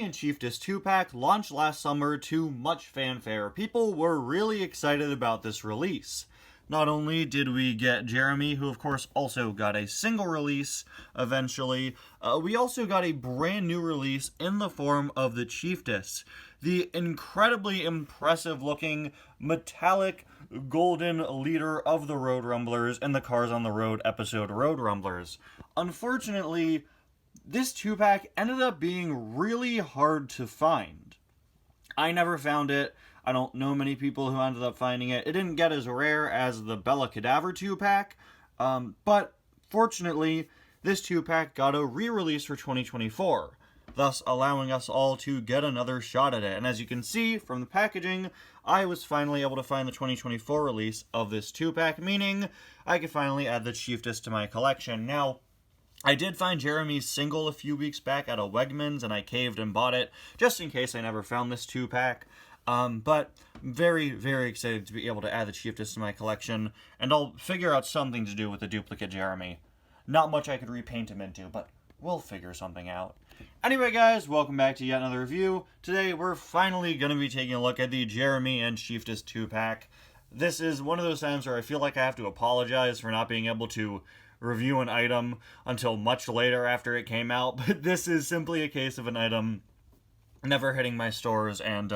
and Chieftess 2-pack launched last summer to much fanfare. People were really excited about this release. Not only did we get Jeremy, who of course also got a single release eventually, we also got a brand new release in the form of the Chieftess. The incredibly impressive looking metallic golden leader of the Road Rumblers in the Cars on the Road episode Road Rumblers. Unfortunately, this 2-pack ended up being really hard to find. I never found it. I don't know many people who ended up finding it. It didn't get as rare as the Bella Cadaver 2-pack, but fortunately, this 2-pack got a re-release for 2024, thus allowing us all to get another shot at it. And as you can see from the packaging, I was finally able to find the 2024 release of this 2-pack, meaning I could finally add the Chieftess to my collection. Now, I did find Jeremy's single a few weeks back at a Wegmans, and I caved and bought it, just in case I never found this 2-pack. But very, very excited to be able to add the Chieftess to my collection, and I'll figure out something to do with the duplicate Jeremy. Not much I could repaint him into, but we'll figure something out. Anyway, guys, welcome back to yet another review. Today, we're finally going to be taking a look at the Jeremy and Chieftess 2-pack. This is one of those times where I feel like I have to apologize for not being able to review an item until much later after it came out, but this is simply a case of an item never hitting my stores, and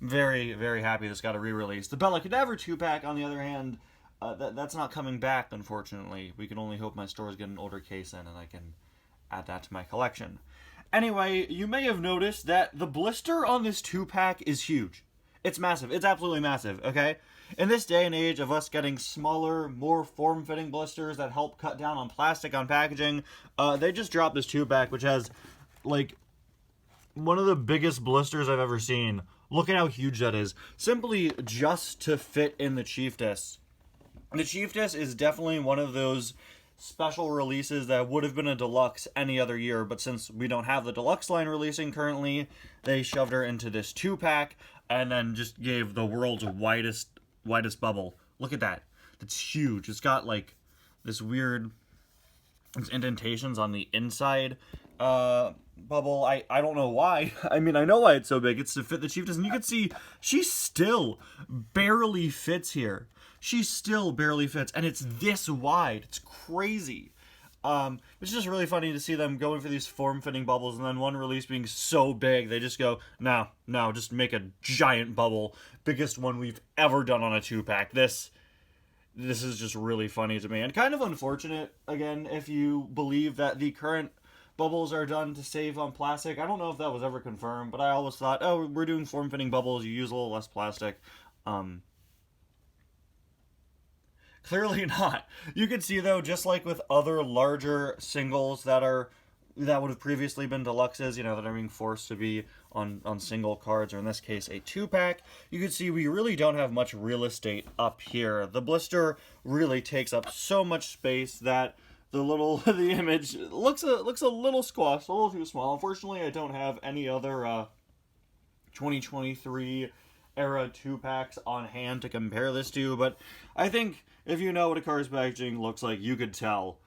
very, very happy this got a re-release. The Bella Cadaver 2-pack, on the other hand, that's not coming back, unfortunately. We can only hope my stores get an older case in, and I can add that to my collection. Anyway, you may have noticed that the blister on this 2-pack is huge. It's massive. It's absolutely massive, okay? In this day and age of us getting smaller, more form-fitting blisters that help cut down on plastic on packaging, they just dropped this 2-pack, which has, like, one of the biggest blisters I've ever seen. Look at how huge that is. Simply just to fit in the Chieftess. The Chieftess is definitely one of those special releases that would have been a deluxe any other year, but since we don't have the deluxe line releasing currently, they shoved her into this 2-pack and then just gave the world's widest bubble. Look at that. That's huge. It's got like this weird indentations on the inside bubble. I don't know why. I mean, I know why it's so big. It's to fit the Chieftess, and you can see she still barely fits here. She still barely fits, and it's this wide. It's crazy. It's just really funny to see them going for these form-fitting bubbles, and then one release being so big, they just go, no, just make a giant bubble. Biggest one we've ever done on a 2-pack. This is just really funny to me, and kind of unfortunate, again, if you believe that the current bubbles are done to save on plastic. I don't know if that was ever confirmed, but I always thought, oh, we're doing form-fitting bubbles, you use a little less plastic. Clearly not. You can see, though, just like with other larger singles that would have previously been deluxes, you know, that are being forced to be on single cards, or in this case, a 2-pack, you can see we really don't have much real estate up here. The blister really takes up so much space that the image looks a little squashed, a little too small. Unfortunately, I don't have any other 2023 era 2-packs on hand to compare this to, but I think if you know what a Cars packaging looks like, you could tell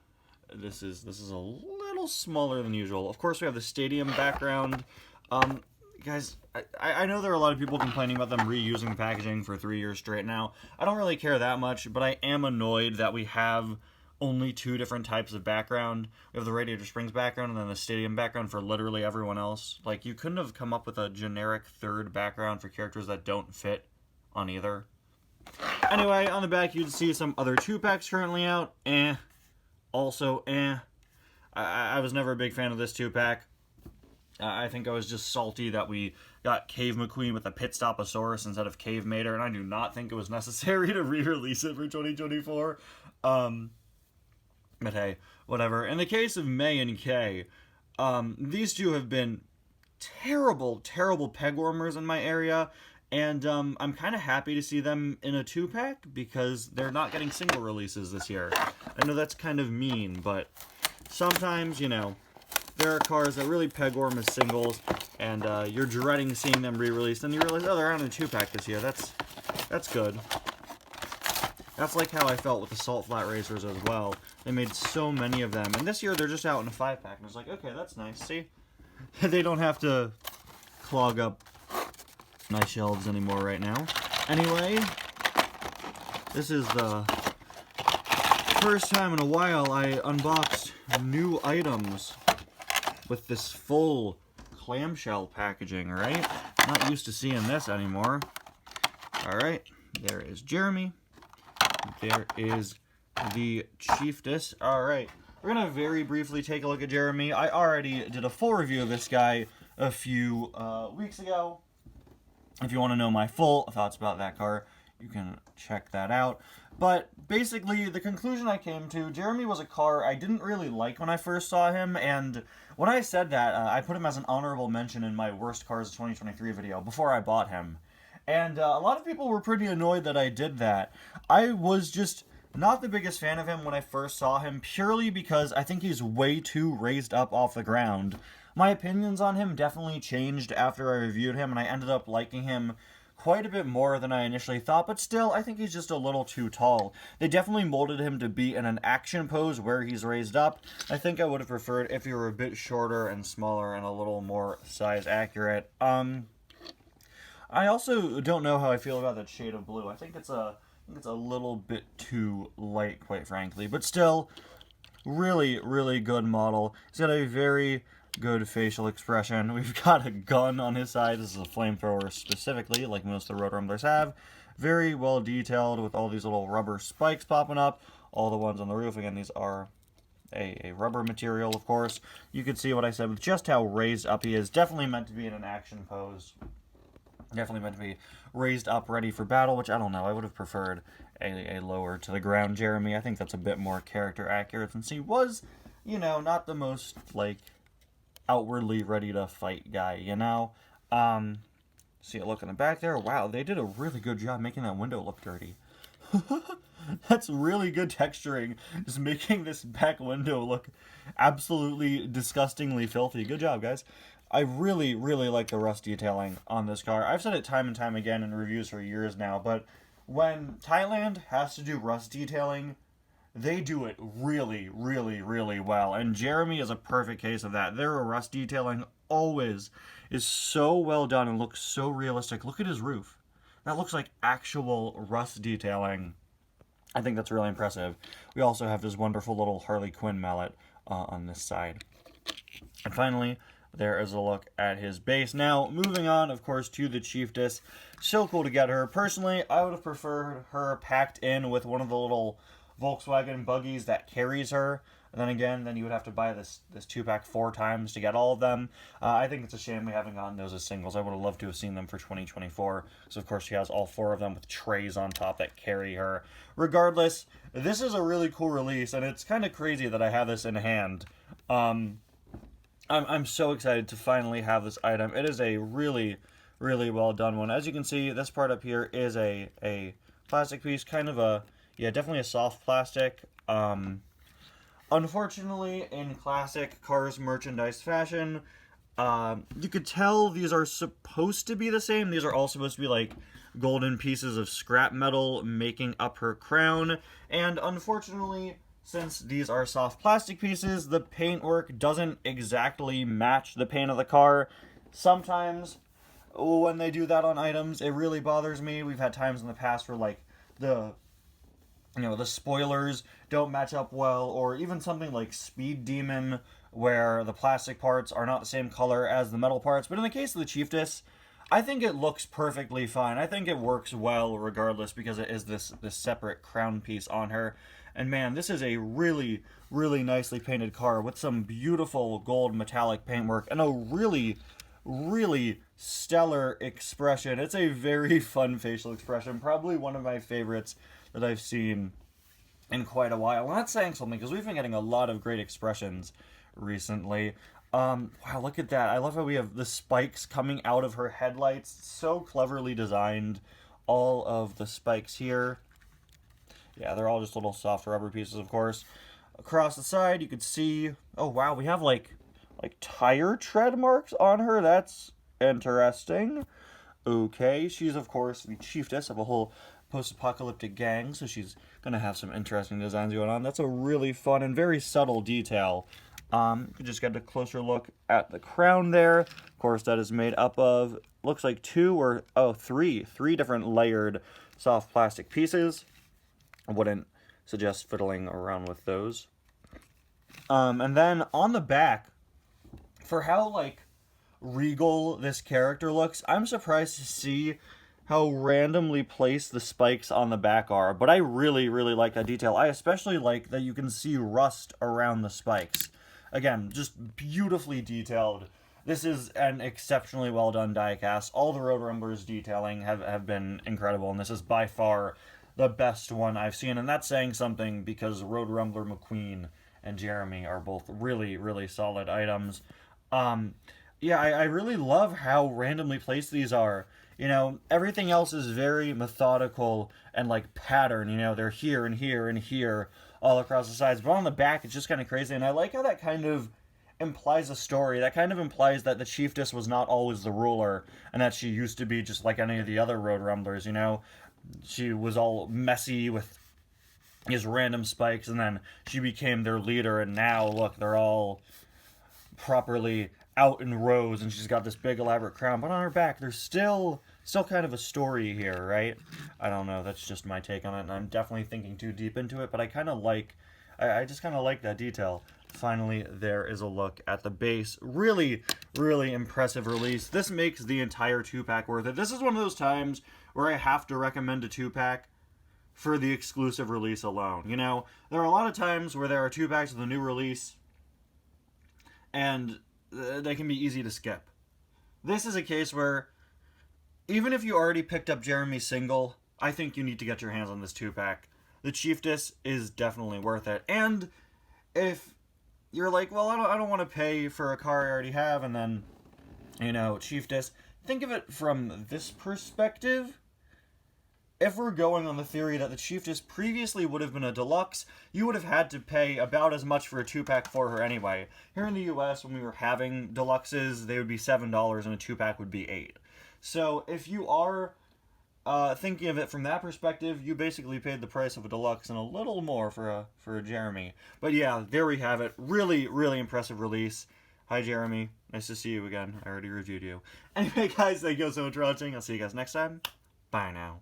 this is a little smaller than usual. Of course, we have the stadium background. Guys, I know there are a lot of people complaining about them reusing packaging for 3 years straight now. I don't really care that much, but I am annoyed that we have only 2 different types of background. We have the Radiator Springs background and then the stadium background for literally everyone else. Like, you couldn't have come up with a generic third background for characters that don't fit on either. Anyway, on the back you can see some other 2-packs currently out. Also, I was never a big fan of this 2-pack. I think I was just salty that we got Cave McQueen with a Pit Stoposaurus instead of Cave Mater, and I do not think it was necessary to re-release it for 2024. But hey, whatever. In the case of May and Kay, these two have been terrible, terrible peg warmers in my area, and I'm kind of happy to see them in a 2-pack because they're not getting single releases this year. I know that's kind of mean, but sometimes, you know, there are cars that really peg warm as singles, and you're dreading seeing them re-released, and you realize, oh, they're out in a 2-pack this year. That's good. That's like how I felt with the Salt Flat Racers as well. They made so many of them, and this year they're just out in a 5-pack, and it's like, okay, that's nice. See? They don't have to clog up my shelves anymore right now. Anyway, this is the first time in a while I unboxed new items with this full clamshell packaging, right? Not used to seeing this anymore. Alright, there is Jeremy. There is the Chieftess. Alright, we're going to very briefly take a look at Jeremy. I already did a full review of this guy a few weeks ago. If you want to know my full thoughts about that car, you can check that out. But basically, the conclusion I came to, Jeremy was a car I didn't really like when I first saw him, and when I said that, I put him as an honorable mention in my Worst Cars of 2023 video before I bought him. And a lot of people were pretty annoyed that I did that. I was just not the biggest fan of him when I first saw him, purely because I think he's way too raised up off the ground. My opinions on him definitely changed after I reviewed him, and I ended up liking him quite a bit more than I initially thought, but still, I think he's just a little too tall. They definitely molded him to be in an action pose where he's raised up. I think I would have preferred if he were a bit shorter and smaller and a little more size accurate. I also don't know how I feel about that shade of blue. I think it's a little bit too light, quite frankly, but still, really, really good model. He's got a very good facial expression. We've got a gun on his side. This is a flamethrower specifically, like most of the Road Rumblers have. Very well detailed with all these little rubber spikes popping up. All the ones on the roof, again, these are a rubber material, of course. You can see what I said with just how raised up he is. Definitely meant to be in an action pose. Definitely meant to be raised up, ready for battle, which I don't know. I would have preferred a lower to the ground Jeremy. I think that's a bit more character accurate, since he was, you know, not the most, like, outwardly ready to fight guy, you know? See a look in the back there? Wow, they did a really good job making that window look dirty. That's really good texturing, just making this back window look absolutely disgustingly filthy. Good job, guys. I really, really like the rust detailing on this car. I've said it time and time again in reviews for years now, but when Thailand has to do rust detailing, they do it really, really, really well. And Jeremy is a perfect case of that. Their rust detailing always is so well done and looks so realistic. Look at his roof. That looks like actual rust detailing. I think that's really impressive. We also have this wonderful little Harley Quinn mallet on this side. And finally, there is a look at his base. Now, moving on, of course, to the Chieftess. So cool to get her. Personally, I would have preferred her packed in with one of the little Volkswagen buggies that carries her. And then again, then you would have to buy this 2-pack 4 times to get all of them. I think it's a shame we haven't gotten those as singles. I would have loved to have seen them for 2024. So of course she has all 4 of them with trays on top that carry her. Regardless, this is a really cool release, and it's kind of crazy that I have this in hand. I'm so excited to finally have this item. It is a really, really well done one. As you can see, this part up here is a plastic piece, kind of a, yeah, definitely a soft plastic. Unfortunately, in classic Cars merchandise fashion, you could tell these are supposed to be the same. These are all supposed to be like golden pieces of scrap metal making up her crown. And unfortunately, since these are soft plastic pieces, the paintwork doesn't exactly match the paint of the car. Sometimes when they do that on items, it really bothers me. We've had times in the past where like the spoilers don't match up well, or even something like Speed Demon where the plastic parts are not the same color as the metal parts. But in the case of the Chieftess, I think it looks perfectly fine. I think it works well regardless because it is this separate crown piece on her. And man, this is a really, really nicely painted car with some beautiful gold metallic paintwork and a really, really stellar expression. It's a very fun facial expression, probably one of my favorites that I've seen in quite a while. And that's saying something because we've been getting a lot of great expressions recently. Wow, look at that. I love how we have the spikes coming out of her headlights. So cleverly designed. All of the spikes here. Yeah, they're all just little soft rubber pieces, of course. Across the side, you could see, oh wow, we have like tire tread marks on her. That's interesting. Okay, she's of course the Chieftess of a whole post-apocalyptic gang, so she's gonna have some interesting designs going on. That's a really fun and very subtle detail You can just get a closer look at the crown there. Of course, that is made up of, looks like three different layered soft plastic pieces. I wouldn't suggest fiddling around with those. And then on the back, for how, like, regal this character looks, I'm surprised to see how randomly placed the spikes on the back are, but I really, really like that detail. I especially like that you can see rust around the spikes. Again, just beautifully detailed. This is an exceptionally well done diecast. All the Road Rumblers detailing have been incredible, and this is by far the best one I've seen, and that's saying something because Road Rumbler McQueen and Jeremy are both really, really solid items. Yeah, I really love how randomly placed these are. You know, everything else is very methodical and, like, pattern. You know, they're here and here and here all across the sides. But on the back, it's just kind of crazy. And I like how that kind of implies a story. That kind of implies that the Chieftess was not always the ruler and that she used to be just like any of the other Road Rumblers, you know? She was all messy with his random spikes, and then she became their leader, and now, look, they're all properly out in rows, and she's got this big elaborate crown, but on her back there's still kind of a story here, right? I don't know, that's just my take on it, and I'm definitely thinking too deep into it, but I kind of like, I just kind of like that detail. Finally, there is a look at the base. Really, really impressive release. This makes the entire 2-pack worth it. This is one of those times where I have to recommend a 2-pack for the exclusive release alone. You know, there are a lot of times where there are 2-packs with a new release, and they can be easy to skip. This is a case where, even if you already picked up Jeremy's single, I think you need to get your hands on this 2-pack. The Chieftess is definitely worth it. And if you're like, well, I don't want to pay for a car I already have, and then, you know, Chieftess, think of it from this perspective. If we're going on the theory that the Chieftess previously would have been a deluxe, you would have had to pay about as much for a 2-pack for her anyway. Here in the US, when we were having deluxes, they would be $7 and a 2-pack would be $8. So if you are thinking of it from that perspective, you basically paid the price of a deluxe and a little more for a Jeremy. But yeah, there we have it. Really, really impressive release. Hi, Jeremy. Nice to see you again. I already reviewed you. Anyway, guys, thank you so much for watching. I'll see you guys next time. Bye now.